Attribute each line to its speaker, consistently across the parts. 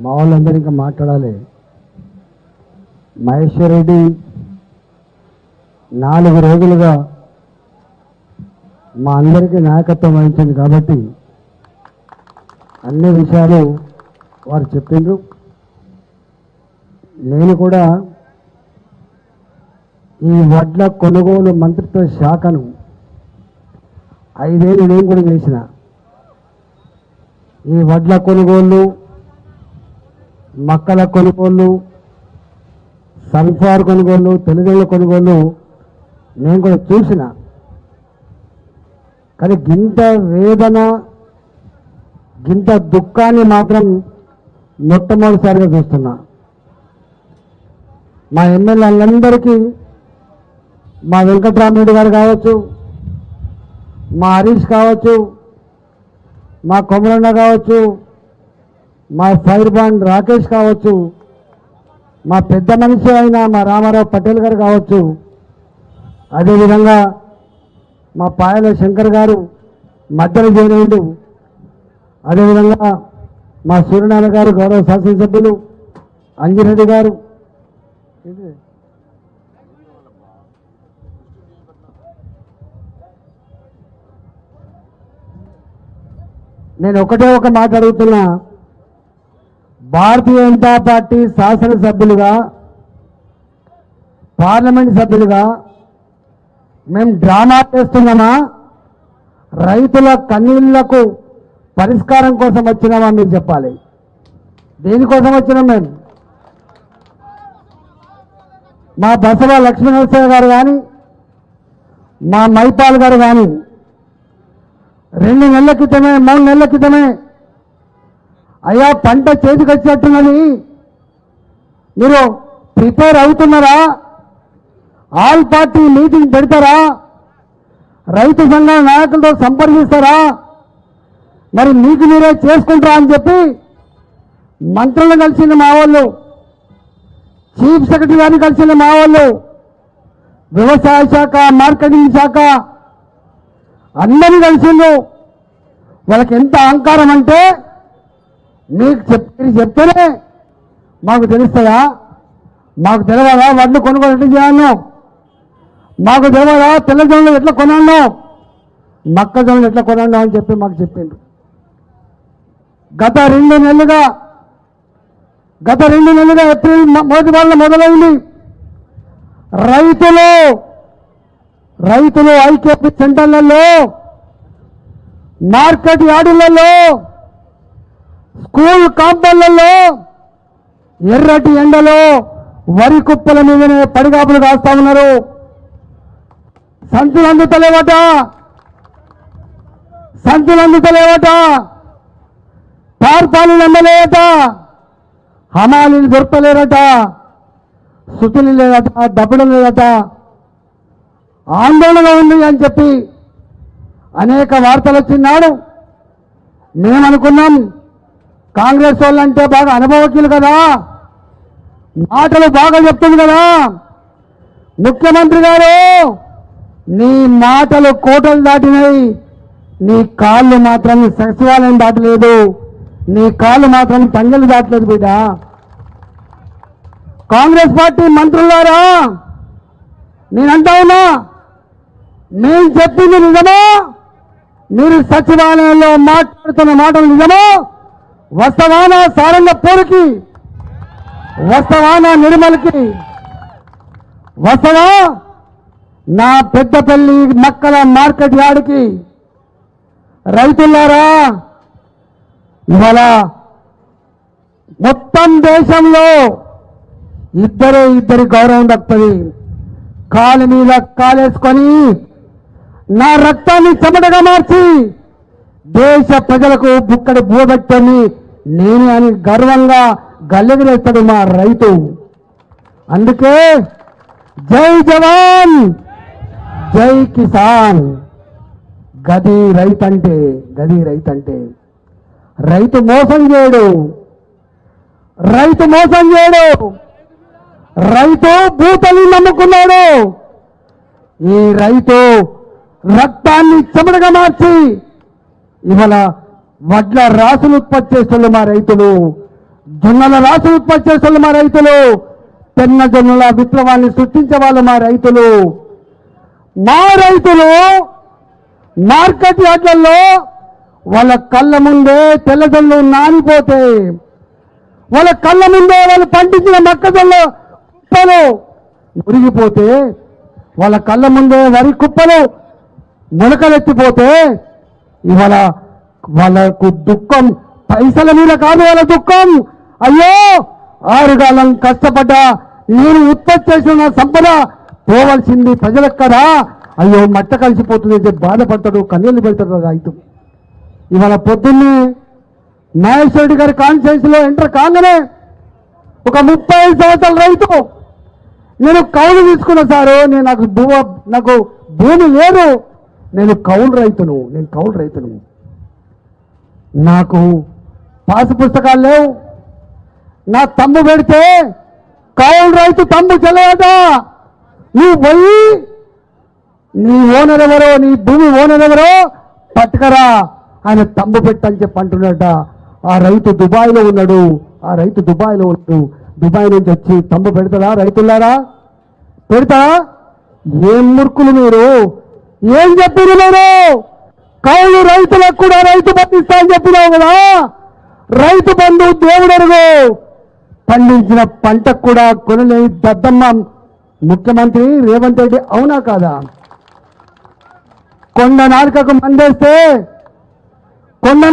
Speaker 1: మా వాళ్ళందరూ ఇంకా మాట్లాడాలి. మహేశ్వర్ రెడ్డి 4 రోజులుగా మా అందరికీ నాయకత్వం వహించింది కాబట్టి అన్ని విషయాలు వారు చెప్పిండ్రు. నేను కూడా ఈ వడ్ల కొనుగోలు మంత్రిత్వ శాఖను 5 ఏళ్ళు నేను కూడా చేసిన. ఈ వడ్ల కొనుగోళ్ళు, మక్కల కొనుగోళ్ళు, సన్ఫ్లవర్ కొనుగోళ్ళు, తెల్లగొల్ల కొనుగోళ్ళు నేను కూడా చూసిన. కానీ గింత వేదన, గింత దుఃఖాన్ని మాత్రం మొట్టమొదటిసారిగా చూస్తున్నా. మా ఎమ్మెల్యేలందరికీ, మా వెంకటరామరెడ్డి గారు కావచ్చు, మా హరీష్ కావచ్చు, మా కొమరన్న కావచ్చు, మా ఫైర్ బాండ్ రాకేష్ కావచ్చు, మా పెద్ద మనిషి అయిన మా రామారావు పటేల్ గారు కావచ్చు, అదేవిధంగా మా పాయల శంకర్ గారు మధ్యలో చేరేండు, అదేవిధంగా మా సూర్యనారాయణ గారు గౌరవ శాసనసభ్యులు అంజిరెడ్డి గారు, నేను ఒకటే ఒక మాట అడుగుతున్నా. భారతీయ జనతా పార్టీ శాసనసభ్యులుగా, పార్లమెంట్ సభ్యులుగా మేము డ్రామా చేస్తున్నామా, రైతుల కన్నీళ్లకు పరిష్కారం కోసం వచ్చినామా మీరు చెప్పాలి. దేనికోసం వచ్చినాం మేము? మా బసవ లక్ష్మీనరసింహ గారు కానీ, మా మైపాల్ గారు కానీ 2 నెలల క్రితమే, 3 నెలల క్రితమే అయ్యా పంట చేతికి వచ్చినట్టున్నది, మీరు ప్రిపేర్ అవుతున్నారా, ఆల్ పార్టీ మీటింగ్ పెడతారా, రైతు సంఘాల నాయకులతో సంప్రదిస్తారా, మరి మీకు మీరే చేసుకుంటారా అని చెప్పి మంత్రులను కలిసిన మా వాళ్ళు, చీఫ్ సెక్రటరీ గారిని కలిసిన మా వాళ్ళు, వ్యవసాయ శాఖ, మార్కెటింగ్ శాఖ అందరినీ కలిసిండు. వాళ్ళకి ఎంత అహంకారం అంటే, మీకు చెప్తేనే మాకు తెలుస్తుందా? మాకు తెలియదా వడ్లు కొనుగోలు ఎట్లా చేయాలనో? మాకు తెలియదా తెల్లజొన్నలు ఎట్లా కొనాలనో, మొక్కజొన్నలు ఎట్లా కొనాలనో అని చెప్పి మాకు చెప్పిండు. గత 2 నెలలుగా ఏప్రిల్ మొదటి వారంలో మొదలైంది. రైతులు ఐకేపీ సెంటర్లలో, మార్కెట్ యార్డులలో, స్కూల్ కాంపౌండ్లలో ఎర్రటి ఎండలో వరి కుప్పల మీదనే పడిగాపులు కాస్తా ఉన్నారు. సంచులు అందుతలేవట, టార్పాలీలు అందలేవట, హమాలీలు దొరకలేరట, సుతులు లేదట, డబ్బులు లేదట, ఆందోళన ఉంది అని చెప్పి అనేక వార్తలు వచ్చినాడు. మేమనుకున్నాం కాంగ్రెస్ వాళ్ళంటే బాగా అనుభవజ్ఞులు కదా, మాటలు బాగా చెప్తుంది కదా, ముఖ్యమంత్రి గారు నీ మాటలు కోటలు దాటినాయి, నీ కాళ్ళు మాత్రం సచివాలయం దాటలేదు, నీ కాళ్ళు మాత్రం తంగలు దాటలేదు బిడ్డ. కాంగ్రెస్ పార్టీ మంత్రులారా, నేనంటా ఉన్నా, నేను చెప్పింది నిజమో, మీరు సచివాలయంలో మాట్లాడుతున్న మాటలు నిజమో, వస్తవాన సారంగపూర్కి, వస్తవాన నిర్మల్కి, వస్తవా నా పెద్దపల్లి మక్కల మార్కెట్ యార్డుకి, రైతులారా ఇవాళ మొత్తం దేశంలో ఇద్దరి గౌరవం దక్కుతుంది. కాలు మీద కాలేసుకొని నా రక్తాన్ని చెమటగా మార్చి దేశ ప్రజలకు బుక్కడి బూబెట్టని నేను అని గర్వంగా గల్లెగిరేస్తాడు మా రైతు. అందుకే జై జవాన్ జై కిసాన్. గది రైతంటే, రైతు మోసం చేయడు, రైతు భూతల్ని నమ్ముకున్నాడు. ఈ రైతు రక్తాన్ని చెమటగా మార్చి ఇవాళ వడ్ల రాసులు ఉత్పత్తి చేస్తున్న మా రైతులు జొన్నల రాసులు ఉత్పత్తి చేస్తున్న మా రైతులు, తెల్ల జొన్నల విప్లవాన్ని సృష్టించే వాళ్ళు మా రైతులు. మార్కెట్ యార్డ్లలో వాళ్ళ కళ్ళ ముందే తెల్లజొన్నలు నానిపోతే, వాళ్ళ కళ్ళ ముందే వాళ్ళు పండించిన మొక్కజొన్న కుప్పలు మురిగిపోతే, వాళ్ళ కళ్ళ ముందే వరి కుప్పలు మొలకలెత్తిపోతే, ఇవాళ వాళ్ళకు దుఃఖం పైసల మీద కాదు, వాళ్ళ దుఃఖం అయ్యో 6 కాలం కష్టపడ్డా నేను ఉత్పత్తి చేసిన సంపద పోవలసింది ప్రజలకు కదా, అయ్యో మట్ట కలిసిపోతుంది అని బాధపడతాడు, కన్నీళ్లు పెడతాడు రైతు. ఇవాళ పొద్దున్నే నాగేశ్వరరెడ్డి గారి కాన్స్టిట్యూన్సీ లో ఎంటర్ కాగానే ఒక 35 సంవత్సరాల రైతు, నేను కౌలు తీసుకున్నా సారు, నాకు భూమి లేదు, నేను కౌలు రైతును, నాకు పాసు పుస్తకాలు లేవు, నా తమ్ము పెడితే కౌలు రైతు తమ్ము చెల్లట, నువ్వు పోయి నీ ఓనర్ ఎవరో, నీ భూమి ఓనర్ ఎవరో పట్టుకరా, ఆయన తమ్ము పెట్టని చెప్పి అంటున్నట. ఆ రైతు దుబాయ్లో ఉన్నాడు, దుబాయ్ నుంచి వచ్చి తమ్ము పెడతారా రైతులారా? పెడతారా? ఏం మురుకులు మీరు, ఏం చెప్పారు మీరు? కౌలు రైతులకు కూడా రైతు బంధు ఇస్తా అని చెప్పినావు కదా, రైతు బంధు దేవుడరుగు, పండించిన పంటకు కూడా కొనలేని దద్దమ్మ ముఖ్యమంత్రి రేవంత్ రెడ్డి, అవునా కాదా? కొండ నాలుకకు మందేస్తే ఉన్న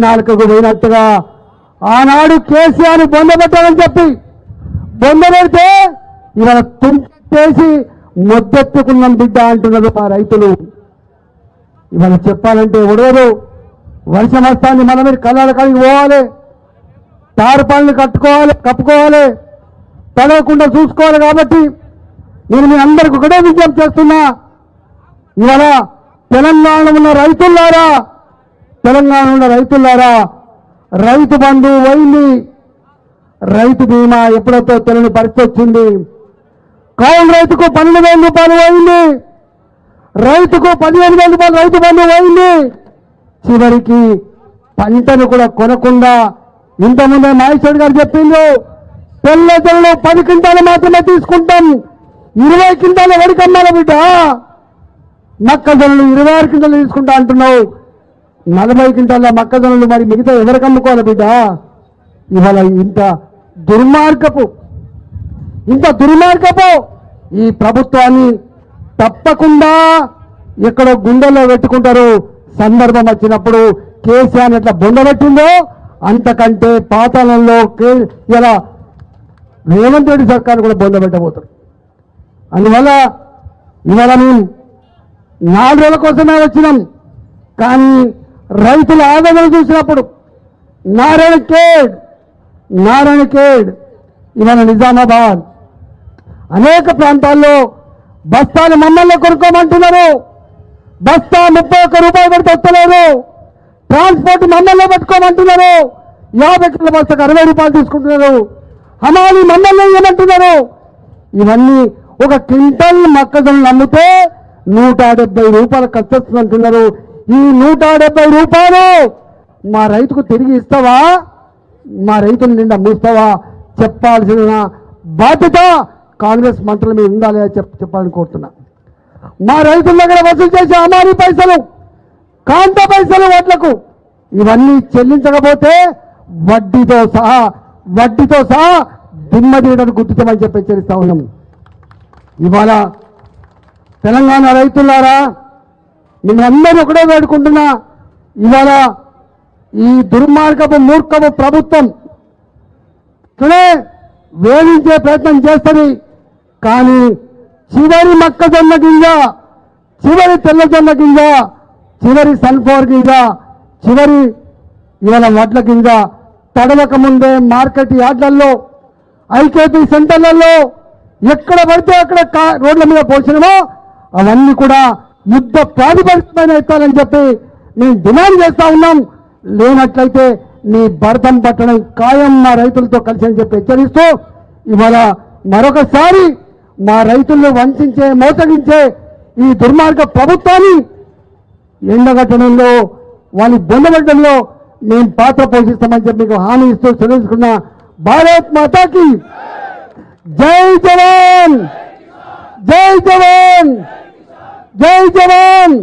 Speaker 1: నాలుకకు పోయినట్టుగా ఆనాడు కేసీఆర్ బొందబెట్టాలని చెప్పి బొందబెడితే ఇవాళ తుంపేసి మొద్దెత్తుకున్నాం బిడ్డ అంటున్నారు మా రైతులు. ఇవాళ చెప్పాలంటే ఒడవరు, వర్షం వస్తాన్ని మన మీరు కళ్ళ కాడికి పోవాలి, తారుపాలను కప్పుకోవాలి, తడవకుండా చూసుకోవాలి. కాబట్టి నేను మీ అందరికి ఒకటే విజ్ఞప్తి చేస్తున్నా, ఇవాళ తెలంగాణలో ఉన్న రైతులారా, రైతు బంధు పోయింది, రైతు బీమా ఎప్పుడైతే తెలియని పరిస్థితి వచ్చింది, కౌలు రైతుకు 12,000 రూపాయలు పోయింది, రైతుకు 15,000 రూపాయలు రైతు బంధు పోయింది. చివరికి పంటను కూడా కొనకుండా, ఇంతకుముందే నాగేశ్వర గారు చెప్పిండు, తెల్లజొన్నలు 10 క్వింటాలు మాత్రమే తీసుకుంటాం, 20 క్వింటాలు ఎవరికి అమ్మాలి బిడ్డ? మొక్కజొన్నలు 26 క్వింటాలు తీసుకుంటా అంటున్నావు, 40 క్వింటాల మొక్కజొన్నలు మరి మిగతా ఎవరికి అమ్ముకోవాలి బిడ్డ? ఇవాళ ఇంత దుర్మార్గపు ఈ ప్రభుత్వాన్ని తప్పకుండా ఎక్కడో గుండెల్లో పెట్టుకుంటారు. సందర్భం వచ్చినప్పుడు కేసీఆర్ ఎట్లా బొందబెట్టిందో అంతకంటే పాతాళంలో ఇలా రేవంత్ రెడ్డి సర్కారు కూడా బొందబెట్టబోతారు. అందువల్ల ఇవాళ మేము 4 రోజుల కోసమే వచ్చినాం, కానీ రైతుల ఆవేదన చూసినప్పుడు నారాయణ ఖేడ్ ఇవాళ నిజామాబాద్ అనేక ప్రాంతాల్లో బస్తాలు మమ్మల్ని కొనుక్కోమంటున్నారు. బస్తా 31 రూపాయలు పెడితే వస్తలేదు, ట్రాన్స్పోర్ట్ మమ్మల్ని పట్టుకోమంటున్నారు, 50 కిలోల బస్తాకు 60 రూపాయలు తీసుకుంటున్నారు, హమాలి మమ్మల్ని ఏమంటున్నారు. ఇవన్నీ ఒక క్వింటల్ మొక్కజొన్నలు అమ్మితే 170 రూపాయలు ఖర్చు వస్తుందంటున్నారు. ఈ 170 రూపాయలు మా రైతుకు తిరిగి ఇస్తావా? మా రైతుల నిండా మూస్తావా? చెప్పాల్సిన బాధ్యత కాంగ్రెస్ మంత్రుల మీద ఉండాలి చెప్పాలని కోరుతున్నా. మా రైతుల దగ్గర వసూలు చేసే అమారీ పైసలు, కాంత పైసలు ఓట్లకు ఇవన్నీ చెల్లించకపోతే వడ్డీతో సహా దిమ్మ తీయడానికి గుర్తించమని చెప్పి హెచ్చరిస్తా ఉన్నాం. ఇవాళ తెలంగాణ రైతులారా, మిమ్మల్ని ఒకటే వేడుకుంటున్నా, ఇవాళ ఈ దుర్మార్గపు మూర్ఖపు ప్రభుత్వం వేధించే ప్రయత్నం చేస్తుంది. కానీ చివరి మొక్కజొన్న గింజ, చివరి తెల్లజొన్న గింజ, చివరి సన్ఫ్లవర్ గింజ, చివరి ఇవాళ వడ్ల గింజ తడవక ముందే మార్కెట్ యార్డ్లలో, ఐకేపీ సెంటర్లలో ఎక్కడ పడితే అక్కడ రోడ్ల మీద పోసినమో అవన్నీ కూడా యుద్ధ ప్రాతిపదికన ఎత్తాలని చెప్పి మేము డిమాండ్ చేస్తా ఉన్నాం. లేనట్లయితే నీ భరతం పట్టడం ఖాయం మా రైతులతో కలిసి అని చెప్పి హెచ్చరిస్తూ, ఇవాళ మరొకసారి మా రైతులను వంచే మోసగించే ఈ దుర్మార్గ ప్రభుత్వాన్ని ఎండగట్టడంలో, వాళ్ళని బొందబెట్టడంలో మేము పాత్ర పోషిస్తామని చెప్పి మీకు హామీ ఇస్తూ తెలుసుకున్న భారత్ మాతాకి జై జవాన్, జై జవాన్, జై జవాన్.